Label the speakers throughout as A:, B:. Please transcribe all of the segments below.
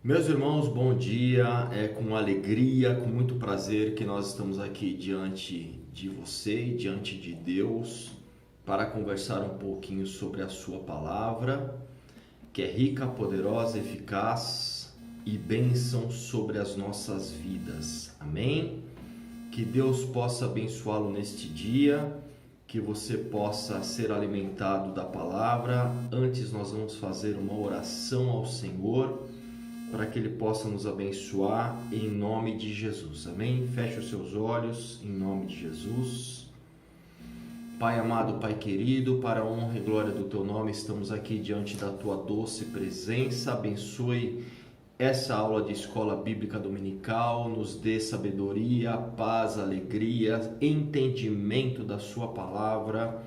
A: Meus irmãos, bom dia. É com alegria, com muito prazer que nós estamos aqui diante de você e diante de Deus para conversar um pouquinho sobre a sua palavra, que é rica, poderosa, eficaz e bênção sobre as nossas vidas. Amém? Que Deus possa abençoá-lo neste dia, que você possa ser alimentado da palavra. Antes nós vamos fazer uma oração ao Senhor, para que Ele possa nos abençoar em nome de Jesus. Amém? Feche os seus olhos em nome de Jesus. Pai amado, Pai querido, para a honra e glória do Teu nome, estamos aqui diante da Tua doce presença. Abençoe essa aula de escola bíblica dominical, nos dê sabedoria, paz, alegria, entendimento da Sua palavra.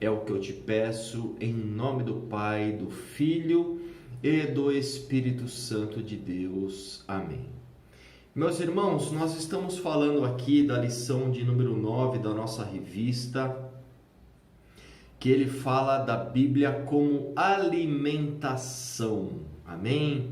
A: É o que eu te peço, em nome do Pai, do Filho e do Espírito Santo de Deus. Amém. Meus irmãos, nós estamos falando aqui da lição de número 9 da nossa revista, que ele fala da Bíblia como alimentação. Amém?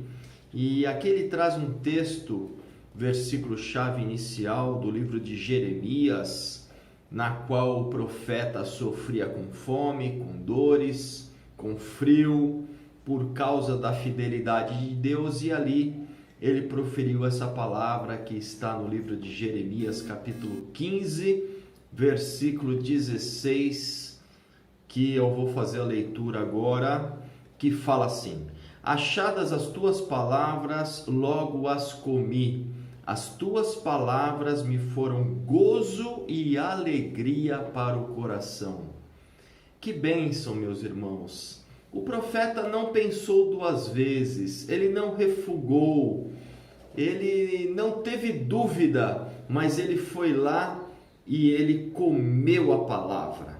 A: E aqui ele traz um texto, versículo-chave inicial do livro de Jeremias, na qual o profeta sofria com fome, com dores, com frio, por causa da fidelidade de Deus, e ali ele proferiu essa palavra que está no livro de Jeremias, capítulo 15, versículo 16, que eu vou fazer a leitura agora, que fala assim: achadas as tuas palavras, logo as comi, as tuas palavras me foram gozo e alegria para o coração. Que bênção, meus irmãos! O profeta não pensou duas vezes, ele não refugou, ele não teve dúvida, mas ele foi lá e ele comeu a palavra.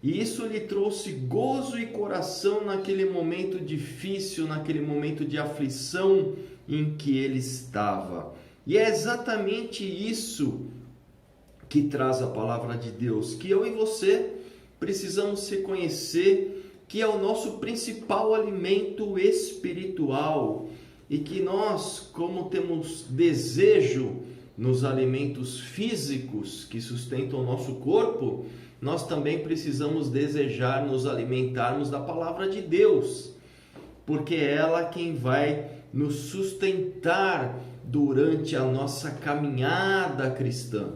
A: E isso lhe trouxe gozo e coração naquele momento difícil, naquele momento de aflição em que ele estava. E é exatamente isso que traz a palavra de Deus, que eu e você precisamos se conhecer, que é o nosso principal alimento espiritual, e que nós, como temos desejo nos alimentos físicos que sustentam o nosso corpo, nós também precisamos desejar nos alimentarmos da palavra de Deus, porque é ela quem vai nos sustentar durante a nossa caminhada cristã.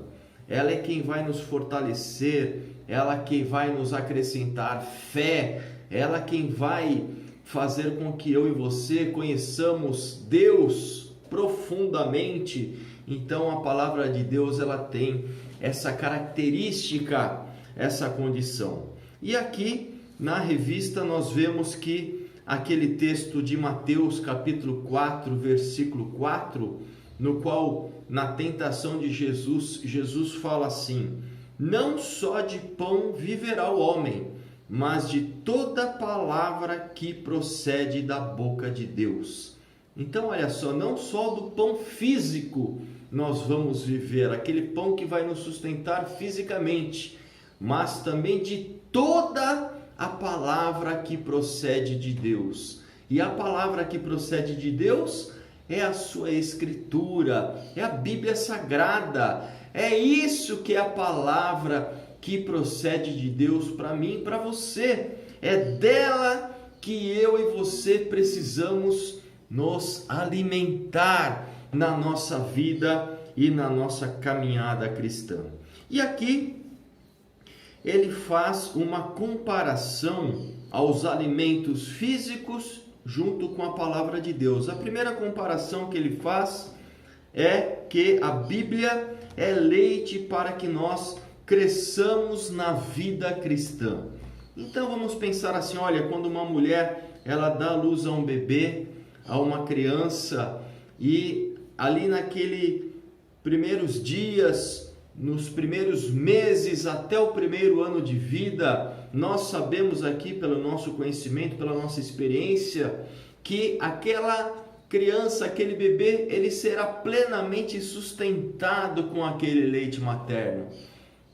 A: Ela é quem vai nos fortalecer, ela quem vai nos acrescentar fé, ela quem vai fazer com que eu e você conheçamos Deus profundamente. Então a palavra de Deus, ela tem essa característica, essa condição. E aqui na revista nós vemos que aquele texto de Mateus capítulo 4, versículo 4, no qual na tentação de Jesus, Jesus fala assim: não só de pão viverá o homem, mas de toda palavra que procede da boca de Deus. Então, olha só, não só do pão físico nós vamos viver, aquele pão que vai nos sustentar fisicamente, mas também de toda a palavra que procede de Deus. E a palavra que procede de Deus é a sua Escritura, é a Bíblia Sagrada, é isso que é a palavra que procede de Deus para mim e para você. É dela que eu e você precisamos nos alimentar na nossa vida e na nossa caminhada cristã. E aqui ele faz uma comparação aos alimentos físicos junto com a palavra de Deus. A primeira comparação que ele faz é que a Bíblia é leite para que nós cresçamos na vida cristã. Então vamos pensar assim, olha, quando uma mulher ela dá luz a um bebê, a uma criança, e ali naqueles primeiros dias, nos primeiros meses, até o primeiro ano de vida, nós sabemos aqui pelo nosso conhecimento, pela nossa experiência, que aquela criança, aquele bebê, ele será plenamente sustentado com aquele leite materno.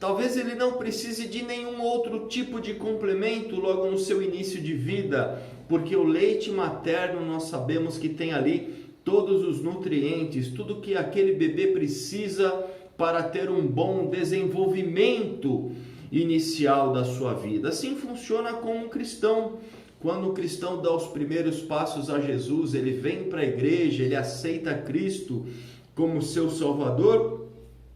A: Talvez ele não precise de nenhum outro tipo de complemento logo no seu início de vida, porque o leite materno nós sabemos que tem ali todos os nutrientes, tudo que aquele bebê precisa para ter um bom desenvolvimento inicial da sua vida. Assim funciona com um cristão. Quando o cristão dá os primeiros passos a Jesus, ele vem para a igreja, ele aceita Cristo como seu Salvador,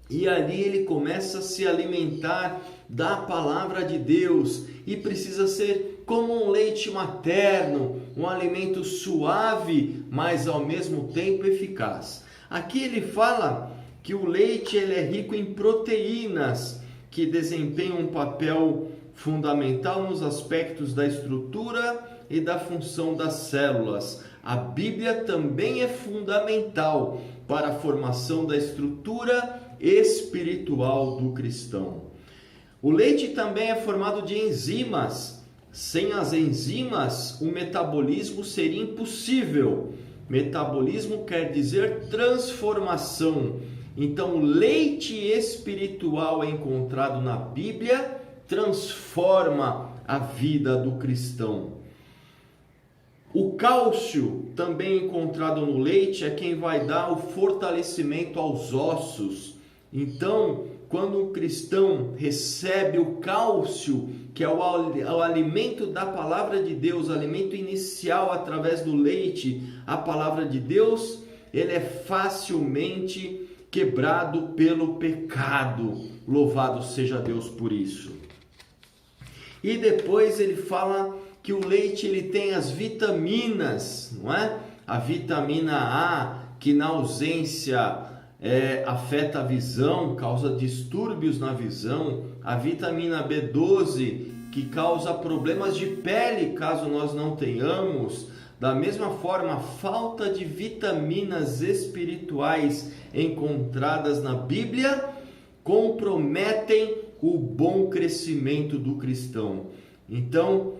A: e ali ele começa a se alimentar da palavra de Deus, e precisa ser como um leite materno, um alimento suave, mas ao mesmo tempo eficaz. Aqui ele fala que o leite ele é rico em proteínas, que desempenham um papel fundamental nos aspectos da estrutura e da função das células. A Bíblia também é fundamental para a formação da estrutura espiritual do cristão. O leite também é formado de enzimas. Sem as enzimas, o metabolismo seria impossível. Metabolismo quer dizer transformação. Então, o leite espiritual encontrado na Bíblia transforma a vida do cristão. O cálcio, também encontrado no leite, é quem vai dar o fortalecimento aos ossos. Então, quando o cristão recebe o cálcio, que é o alimento da palavra de Deus, o alimento inicial através do leite, a palavra de Deus, ele é facilmente quebrado pelo pecado. Louvado seja Deus por isso. E depois ele fala que o leite ele tem as vitaminas, não é? A vitamina A, que na ausência afeta a visão, causa distúrbios na visão. A vitamina B12, que causa problemas de pele, caso nós não tenhamos. Da mesma forma, a falta de vitaminas espirituais encontradas na Bíblia comprometem o bom crescimento do cristão. Então,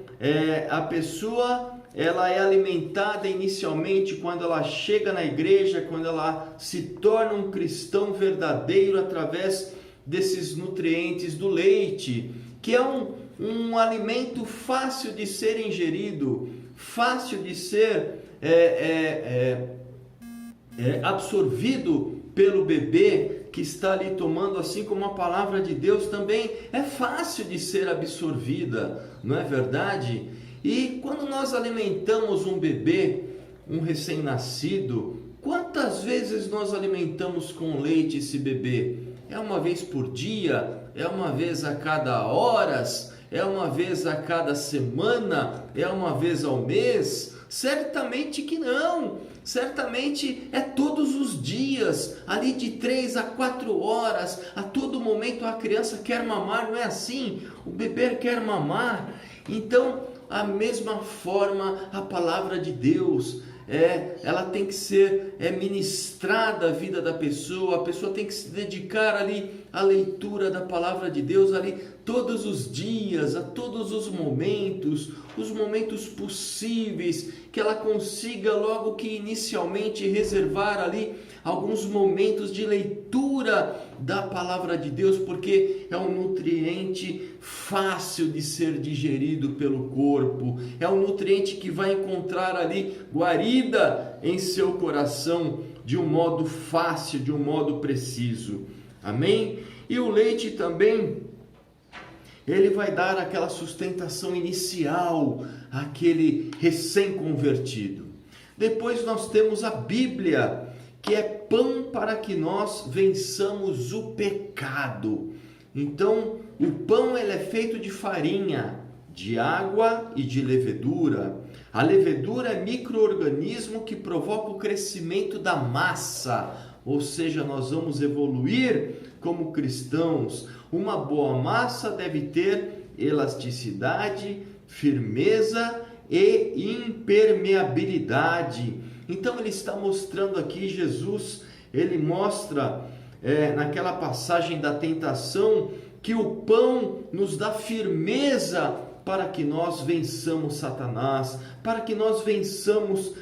A: a pessoa ela é alimentada inicialmente quando ela chega na igreja, quando ela se torna um cristão verdadeiro através desses nutrientes do leite, que é um alimento fácil de ser ingerido, fácil de ser absorvido pelo bebê que está ali tomando, assim como a palavra de Deus também é fácil de ser absorvida, não é verdade? E quando nós alimentamos um bebê, um recém-nascido, quantas vezes nós alimentamos com leite esse bebê? É uma vez por dia? É uma vez a cada horas? É uma vez a cada semana? É uma vez ao mês? Certamente que não. Certamente é todos os dias, ali de 3 a 4 horas, a todo momento a criança quer mamar, não é assim? O bebê quer mamar. Então, a mesma forma, a palavra de Deus, ela tem que ser ministrada à vida da pessoa, a pessoa tem que se dedicar ali à leitura da palavra de Deus, ali todos os dias, a todos os momentos possíveis, que ela consiga logo que inicialmente reservar ali alguns momentos de leitura da palavra de Deus, porque é um nutriente fácil de ser digerido pelo corpo, é um nutriente que vai encontrar ali guarida em seu coração de um modo fácil, de um modo preciso. Amém? E o leite também, ele vai dar aquela sustentação inicial àquele recém-convertido. Depois nós temos a Bíblia, que é pão para que nós vençamos o pecado. Então, o pão ele é feito de farinha, de água e de levedura. A levedura é micro-organismo que provoca o crescimento da massa, ou seja, nós vamos evoluir como cristãos. Uma boa massa deve ter elasticidade, firmeza e impermeabilidade. Então ele está mostrando aqui, Jesus, ele mostra naquela passagem da tentação que o pão nos dá firmeza para que nós vençamos Satanás, para que nós vençamos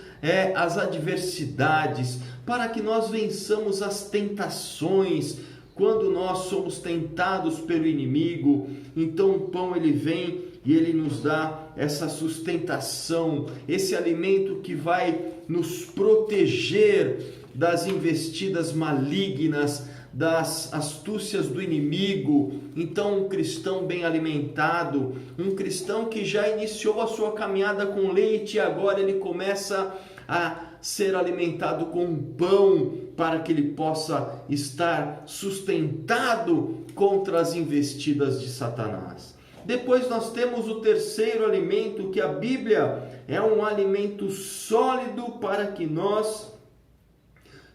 A: as adversidades, para que nós vençamos as tentações. Quando nós somos tentados pelo inimigo, então o pão ele vem e Ele nos dá essa sustentação, esse alimento que vai nos proteger das investidas malignas, das astúcias do inimigo. Então, um cristão bem alimentado, um cristão que já iniciou a sua caminhada com leite e agora ele começa a ser alimentado com pão para que ele possa estar sustentado contra as investidas de Satanás. Depois nós temos o terceiro alimento, que a Bíblia é um alimento sólido para que nós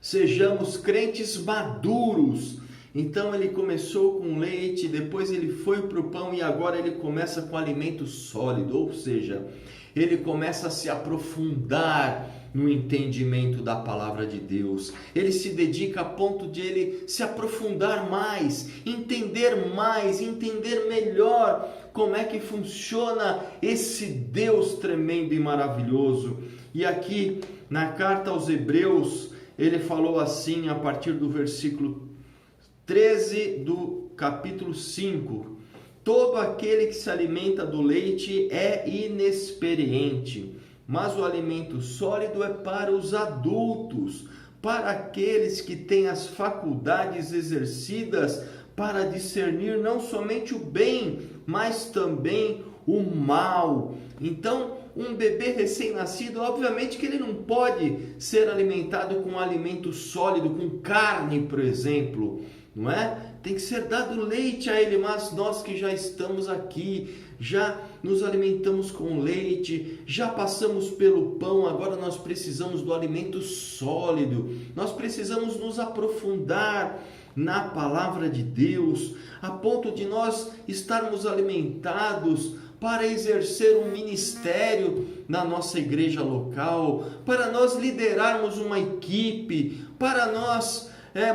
A: sejamos crentes maduros. Então ele começou com leite, depois ele foi para o pão e agora ele começa com alimento sólido, ou seja, ele começa a se aprofundar no entendimento da palavra de Deus. Ele se dedica a ponto de ele se aprofundar mais, entender melhor como é que funciona esse Deus tremendo e maravilhoso. E aqui na carta aos Hebreus, ele falou assim a partir do versículo 13 do capítulo 5: todo aquele que se alimenta do leite é inexperiente, mas o alimento sólido é para os adultos, para aqueles que têm as faculdades exercidas para discernir não somente o bem, mas também o mal. Então, um bebê recém-nascido, obviamente que ele não pode ser alimentado com alimento sólido, com carne, por exemplo, não é? Tem que ser dado leite a ele, mas nós que já estamos aqui, já nos alimentamos com leite, já passamos pelo pão, agora nós precisamos do alimento sólido, nós precisamos nos aprofundar na palavra de Deus, a ponto de nós estarmos alimentados para exercer um ministério na nossa igreja local, para nós liderarmos uma equipe, para nós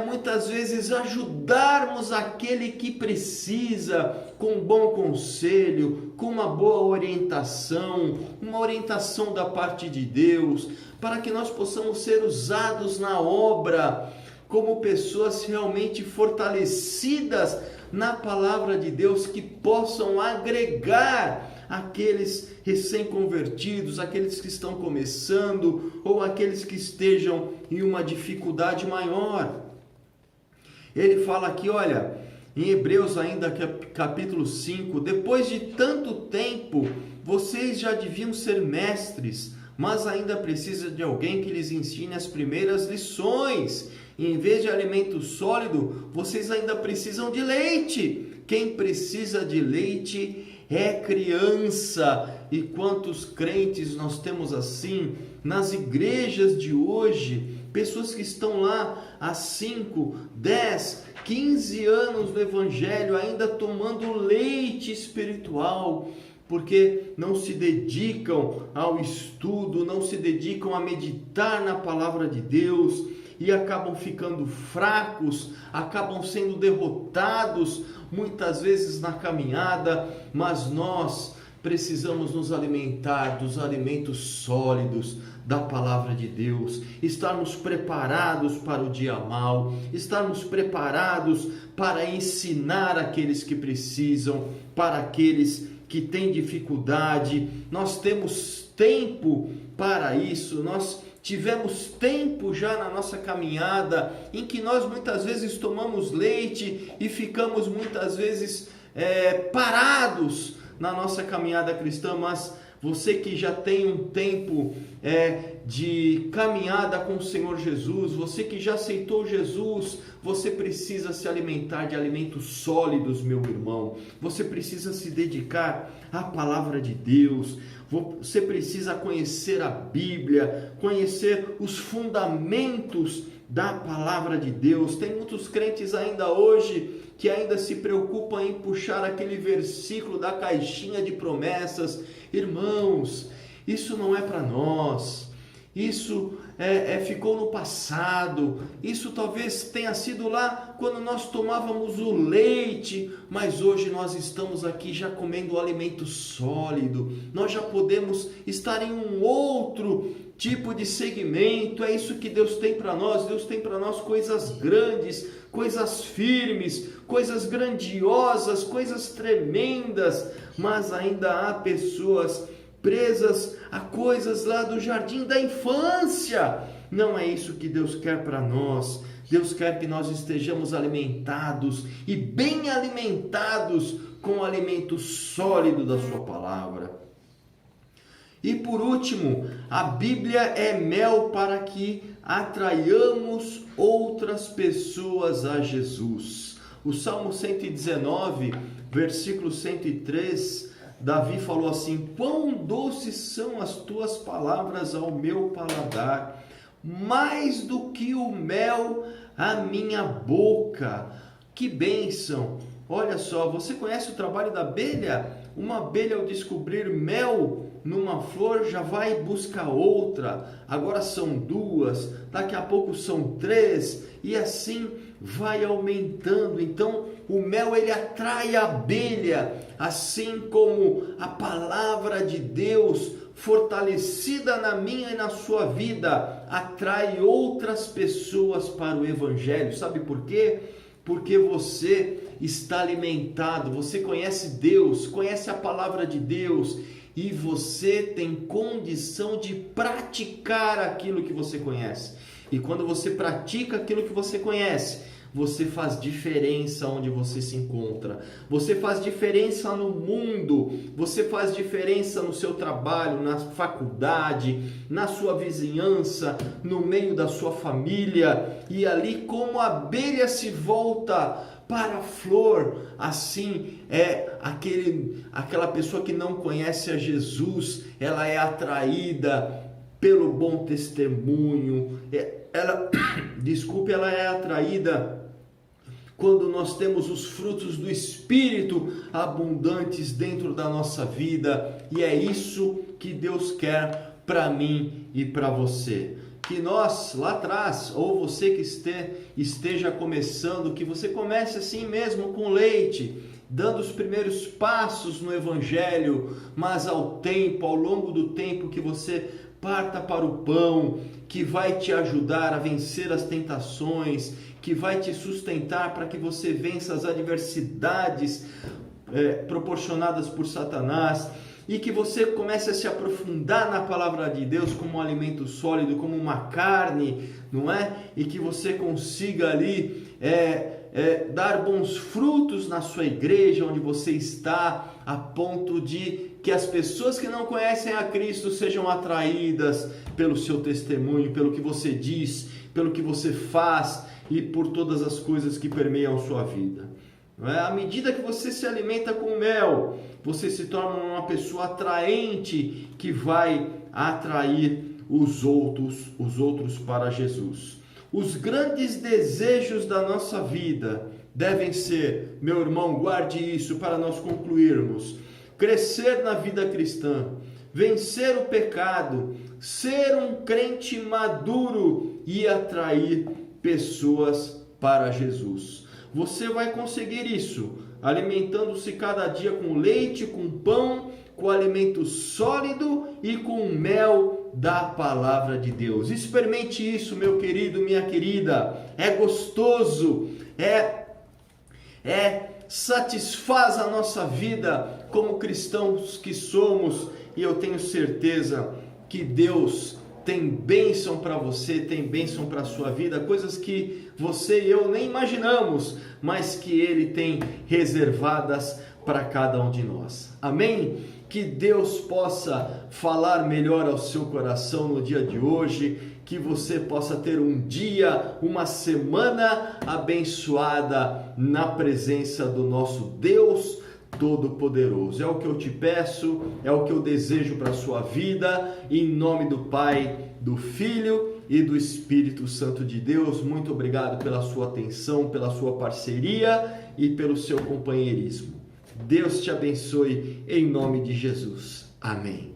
A: muitas vezes ajudarmos aquele que precisa, com um bom conselho, com uma boa orientação, uma orientação da parte de Deus, para que nós possamos ser usados na obra como pessoas realmente fortalecidas na palavra de Deus, que possam agregar aqueles recém-convertidos, aqueles que estão começando ou aqueles que estejam em uma dificuldade maior. Ele fala aqui, olha, em Hebreus ainda, capítulo 5, depois de tanto tempo, vocês já deviam ser mestres, mas ainda precisa de alguém que lhes ensine as primeiras lições. E em vez de alimento sólido, vocês ainda precisam de leite. Quem precisa de leite é criança. E quantos crentes nós temos assim nas igrejas de hoje? Pessoas que estão lá há 5, 10, 15 anos no Evangelho, ainda tomando leite espiritual, porque não se dedicam ao estudo, não se dedicam a meditar na palavra de Deus, e acabam ficando fracos, acabam sendo derrotados muitas vezes na caminhada. Mas nós precisamos nos alimentar dos alimentos sólidos da palavra de Deus, estarmos preparados para o dia mau, estarmos preparados para ensinar aqueles que precisam, para aqueles que têm dificuldade. Nós temos tempo para isso, nós tivemos tempo já na nossa caminhada em que nós muitas vezes tomamos leite e ficamos muitas vezes parados na nossa caminhada cristã. Mas você que já tem um tempo de caminhada com o Senhor Jesus, você que já aceitou Jesus, você precisa se alimentar de alimentos sólidos, meu irmão. Você precisa se dedicar à palavra de Deus. Você precisa conhecer a Bíblia, conhecer os fundamentos da palavra de Deus. Tem muitos crentes ainda hoje que ainda se preocupam em puxar aquele versículo da caixinha de promessas. Irmãos, isso não é para nós. Isso ficou no passado. Isso talvez tenha sido lá quando nós tomávamos o leite, mas hoje nós estamos aqui já comendo o alimento sólido. Nós já podemos estar em um outro tipo de segmento. É isso que Deus tem para nós. Deus tem para nós coisas grandes, coisas firmes, coisas grandiosas, coisas tremendas, mas ainda há pessoas presas a coisas lá do jardim da infância. Não é isso que Deus quer para nós. Deus quer que nós estejamos alimentados e bem alimentados com o alimento sólido da sua palavra. E por último, a Bíblia é mel para que atraiamos outras pessoas a Jesus. O Salmo 119, versículo 103, Davi falou assim: quão doces são as tuas palavras ao meu paladar, mais do que o mel à minha boca. Que bênção! Olha só, você conhece o trabalho da abelha? Uma abelha, ao descobrir mel numa flor, já vai buscar outra. Agora são 2, daqui a pouco são 3, e assim vai aumentando. Então o mel, ele atrai a abelha, assim como a palavra de Deus fortalecida na minha e na sua vida atrai outras pessoas para o Evangelho. Sabe por quê? Porque você está alimentado, você conhece Deus, conhece a palavra de Deus, e você tem condição de praticar aquilo que você conhece. E quando você pratica aquilo que você conhece, você faz diferença onde você se encontra. Você faz diferença no mundo. Você faz diferença no seu trabalho, na faculdade, na sua vizinhança, no meio da sua família. E ali, como a abelha se volta para a flor, assim é aquela pessoa que não conhece a Jesus, ela é atraída pelo bom testemunho. Ela é atraída quando nós temos os frutos do Espírito abundantes dentro da nossa vida, e é isso que Deus quer para mim e para você. Que nós lá atrás, ou você que esteja começando, que você comece assim mesmo com leite, dando os primeiros passos no Evangelho, mas ao longo do tempo, que você parta para o pão, que vai te ajudar a vencer as tentações, que vai te sustentar para que você vença as adversidades proporcionadas por Satanás, e que você comece a se aprofundar na palavra de Deus como um alimento sólido, como uma carne, não é? E que você consiga ali dar bons frutos na sua igreja, onde você está, a ponto de que as pessoas que não conhecem a Cristo sejam atraídas pelo seu testemunho, pelo que você diz, pelo que você faz e por todas as coisas que permeiam a sua vida. Não é? À medida que você se alimenta com mel, você se torna uma pessoa atraente, que vai atrair os outros para Jesus. Os grandes desejos da nossa vida devem ser, meu irmão, guarde isso para nós concluirmos: crescer na vida cristã, vencer o pecado, ser um crente maduro e atrair pessoas para Jesus. Você vai conseguir isso alimentando-se cada dia com leite, com pão, com alimento sólido e com mel da palavra de Deus. Experimente isso, meu querido, minha querida. É gostoso, satisfaz a nossa vida como cristãos que somos, e eu tenho certeza que Deus tem bênção para você, tem bênção para a sua vida, coisas que você e eu nem imaginamos, mas que Ele tem reservadas para cada um de nós. Amém? Que Deus possa falar melhor ao seu coração no dia de hoje, que você possa ter um dia, uma semana abençoada na presença do nosso Deus Todo-Poderoso. É o que eu te peço, é o que eu desejo para a sua vida, em nome do Pai, do Filho e do Espírito Santo de Deus. Muito obrigado pela sua atenção, pela sua parceria e pelo seu companheirismo. Deus te abençoe em nome de Jesus. Amém.